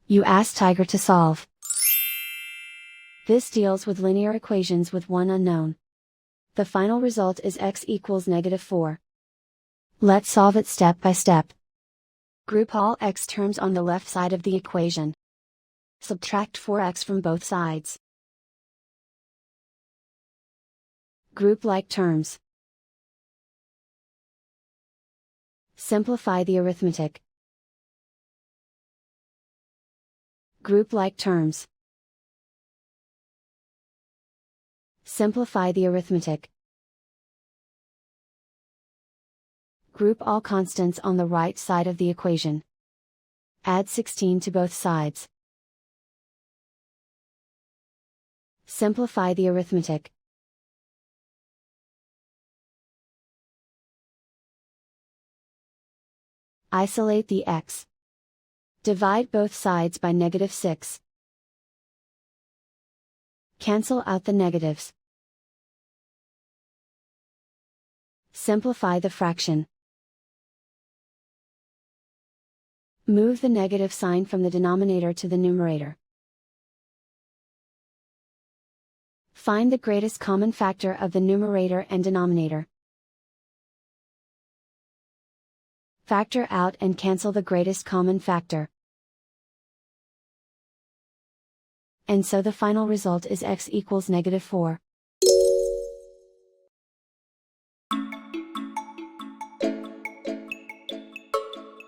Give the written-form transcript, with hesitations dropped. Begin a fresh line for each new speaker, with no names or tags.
You ask Tiger to solve. This deals with linear equations with one unknown. The final result is x equals -4. Let's solve it step by step. Group all x terms on the left side of the equation. Subtract 4x from both sides. Group like terms. Simplify the arithmetic. Group like terms. Simplify the arithmetic. Group all constants on the right side of the equation. Add 16 to both sides. Simplify the arithmetic. Isolate the x. Divide both sides by -6. Cancel out the negatives. Simplify the fraction. Move the negative sign from the denominator to the numerator. Find the greatest common factor of the numerator and denominator. Factor out and cancel the greatest common factor. And so the final result is x equals -4.